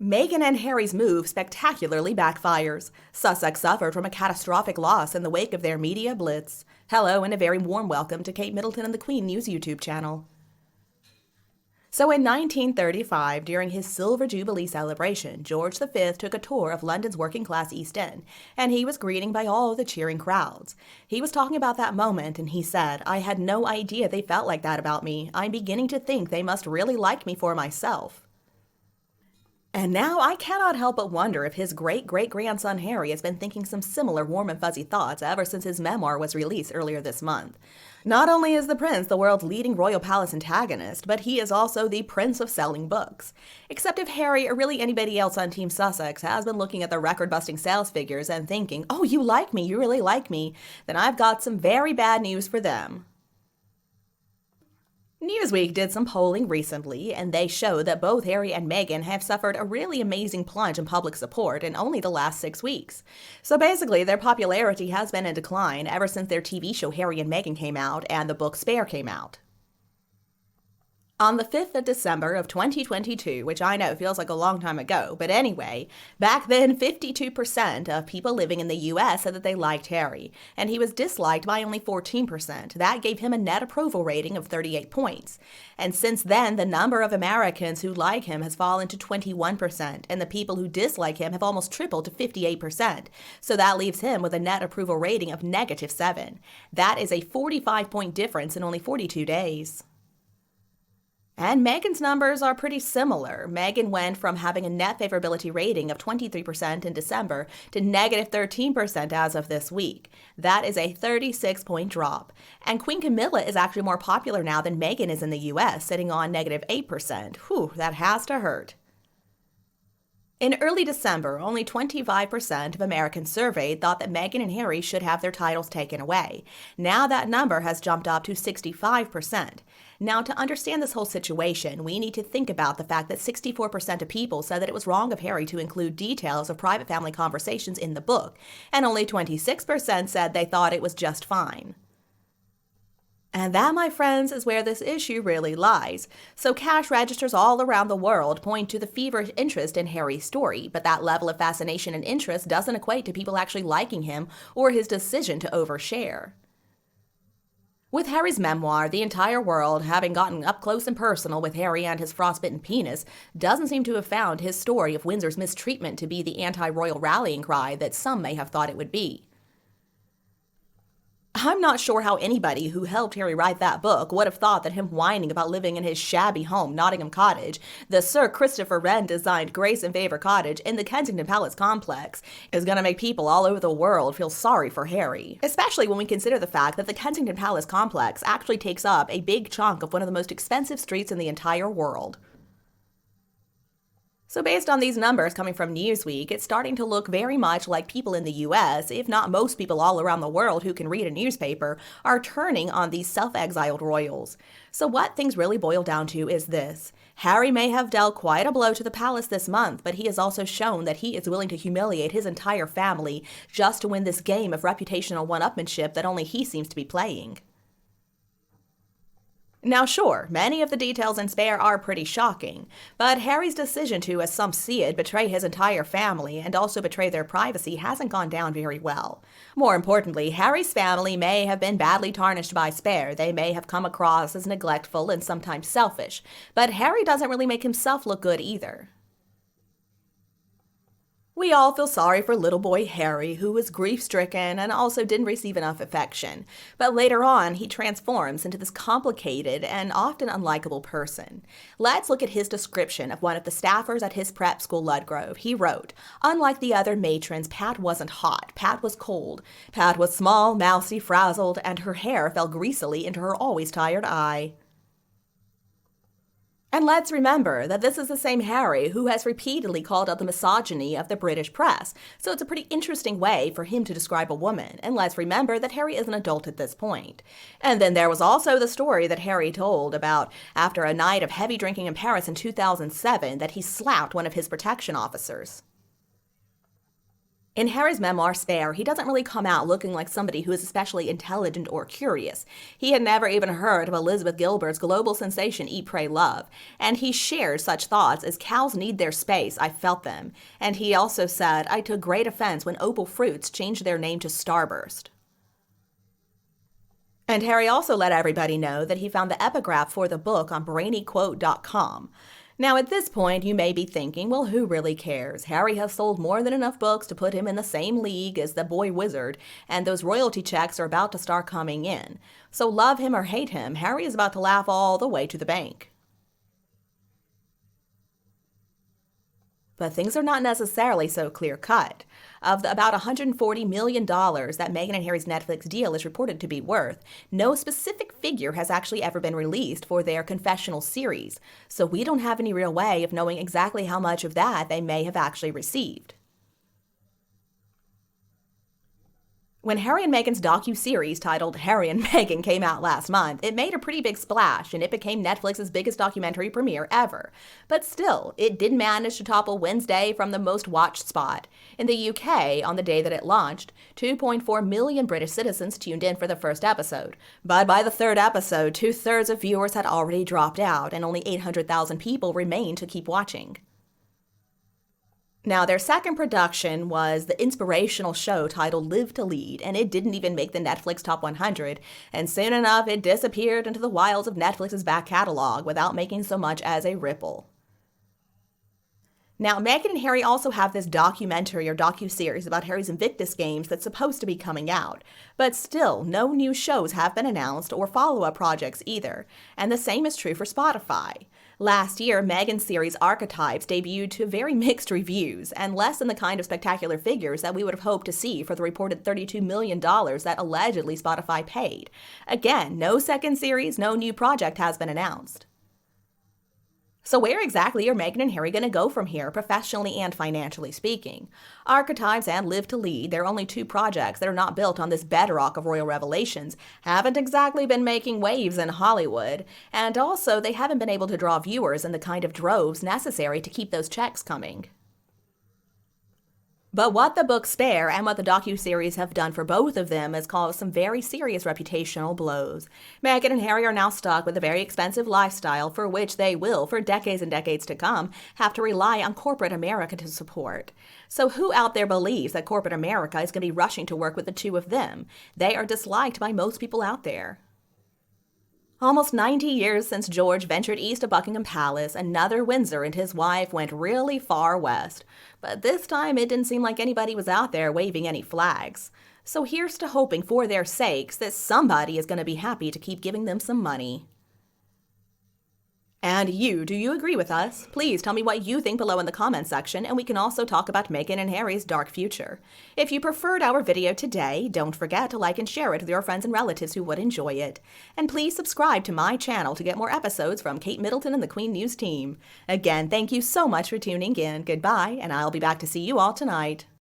Meghan and Harry's move spectacularly backfires. Sussex suffered from a catastrophic loss in the wake of their media blitz. Hello and a very warm welcome to Kate Middleton and the Queen News YouTube channel. So in 1935, during his Silver Jubilee celebration, George V took a tour of London's working-class East End, and he was greeted by all the cheering crowds. He was talking about that moment, and he said, "I had no idea they felt like that about me. I'm beginning to think they must really like me for myself." And now I cannot help but wonder if his great-great-grandson Harry has been thinking some similar warm and fuzzy thoughts ever since his memoir was released earlier this month. Not only is the prince the world's leading royal palace antagonist, but he is also the prince of selling books. Except if Harry, or really anybody else on Team Sussex, has been looking at the record-busting sales figures and thinking, "Oh, you like me, you really like me," then I've got some very bad news for them. Newsweek did some polling recently, and they showed that both Harry and Meghan have suffered a really amazing plunge in public support in only the last 6 weeks. So basically, their popularity has been in decline ever since their TV show Harry and Meghan came out and the book Spare came out. On the 5th of December of 2022, which I know feels like a long time ago, but anyway, back then 52% of people living in the US said that they liked Harry, and he was disliked by only 14%. That gave him a net approval rating of 38 points. And since then, the number of Americans who like him has fallen to 21%, and the people who dislike him have almost tripled to 58%. So that leaves him with a net approval rating of -7. That is a 45-point difference in only 42 days. And Meghan's numbers are pretty similar. Meghan went from having a net favorability rating of 23% in December to -13% as of this week. That is a 36-point drop. And Queen Camilla is actually more popular now than Meghan is in the US, sitting on -8%. Whew, that has to hurt. In early December, only 25% of Americans surveyed thought that Meghan and Harry should have their titles taken away. Now that number has jumped up to 65%. Now, to understand this whole situation, we need to think about the fact that 64% of people said that it was wrong of Harry to include details of private family conversations in the book, and only 26% said they thought it was just fine. And that, my friends, is where this issue really lies. So cash registers all around the world point to the feverish interest in Harry's story, but that level of fascination and interest doesn't equate to people actually liking him or his decision to overshare. With Harry's memoir, the entire world, having gotten up close and personal with Harry and his frostbitten penis, doesn't seem to have found his story of Windsor's mistreatment to be the anti-royal rallying cry that some may have thought it would be. I'm not sure how anybody who helped Harry write that book would have thought that him whining about living in his shabby home, Nottingham Cottage, the Sir Christopher Wren-designed Grace and Favour cottage in the Kensington Palace complex, is going to make people all over the world feel sorry for Harry. Especially when we consider the fact that the Kensington Palace complex actually takes up a big chunk of one of the most expensive streets in the entire world. So based on these numbers coming from Newsweek, it's starting to look very much like people in the US, if not most people all around the world who can read a newspaper, are turning on these self-exiled royals. So what things really boil down to is this. Harry may have dealt quite a blow to the palace this month, but he has also shown that he is willing to humiliate his entire family just to win this game of reputational one-upmanship that only he seems to be playing. Now sure, many of the details in Spare are pretty shocking, but Harry's decision to, as some see it, betray his entire family and also betray their privacy hasn't gone down very well. More importantly, Harry's family may have been badly tarnished by Spare, they may have come across as neglectful and sometimes selfish, but Harry doesn't really make himself look good either. We all feel sorry for little boy Harry, who was grief-stricken and also didn't receive enough affection. But later on, he transforms into this complicated and often unlikable person. Let's look at his description of one of the staffers at his prep school, Ludgrove. He wrote, "Unlike the other matrons, Pat wasn't hot. Pat was cold. Pat was small, mousy, frazzled, and her hair fell greasily into her always tired eye." And let's remember that this is the same Harry who has repeatedly called out the misogyny of the British press, so it's a pretty interesting way for him to describe a woman, and let's remember that Harry is an adult at this point. And then there was also the story that Harry told about after a night of heavy drinking in Paris in 2007 that he slapped one of his protection officers. In Harry's memoir, Spare, he doesn't really come out looking like somebody who is especially intelligent or curious. He had never even heard of Elizabeth Gilbert's global sensation Eat, Pray, Love, and he shared such thoughts as cows need their space, I felt them. And he also said, I took great offense when Opal Fruits changed their name to Starburst. And Harry also let everybody know that he found the epigraph for the book on brainyquote.com. Now, at this point, you may be thinking, well, who really cares? Harry has sold more than enough books to put him in the same league as the boy wizard, and those royalty checks are about to start coming in. So love him or hate him, Harry is about to laugh all the way to the bank. But things are not necessarily so clear-cut. Of the about $140 million that Meghan and Harry's Netflix deal is reported to be worth, no specific figure has actually ever been released for their confessional series, so we don't have any real way of knowing exactly how much of that they may have actually received. When Harry and Meghan's docu-series titled Harry and Meghan came out last month, it made a pretty big splash and it became Netflix's biggest documentary premiere ever. But still, it did manage to topple Wednesday from the most watched spot. In the UK, on the day that it launched, 2.4 million British citizens tuned in for the first episode. But by the third episode, 2/3 of viewers had already dropped out and only 800,000 people remained to keep watching. Now, their second production was the inspirational show titled Live to Lead, and it didn't even make the Netflix Top 100, and soon enough it disappeared into the wilds of Netflix's back catalog without making so much as a ripple. Now, Meghan and Harry also have this documentary or docu-series about Harry's Invictus Games that's supposed to be coming out, but still, no new shows have been announced or follow-up projects either, and the same is true for Spotify. Last year, Meghan's series Archetypes debuted to very mixed reviews, and less than the kind of spectacular figures that we would have hoped to see for the reported $32 million that allegedly Spotify paid. Again, no second series, no new project has been announced. So where exactly are Meghan and Harry going to go from here, professionally and financially speaking? Archetypes and Live to Lead, their only two projects that are not built on this bedrock of royal revelations, haven't exactly been making waves in Hollywood, and also they haven't been able to draw viewers in the kind of droves necessary to keep those checks coming. But what the book Spare and what the docu-series have done for both of them has caused some very serious reputational blows. Meghan and Harry are now stuck with a very expensive lifestyle for which they will, for decades and decades to come, have to rely on corporate America to support. So who out there believes that corporate America is going to be rushing to work with the two of them? They are disliked by most people out there. Almost 90 years since George ventured east of Buckingham Palace, another Windsor and his wife went really far west. But this time it didn't seem like anybody was out there waving any flags. So here's to hoping for their sakes that somebody is going to be happy to keep giving them some money. And you, do you agree with us? Please tell me what you think below in the comments section, and we can also talk about Meghan and Harry's dark future. If you preferred our video today, don't forget to like and share it with your friends and relatives who would enjoy it. And please subscribe to my channel to get more episodes from Kate Middleton and the Queen News team. Again, thank you so much for tuning in. Goodbye, and I'll be back to see you all tonight.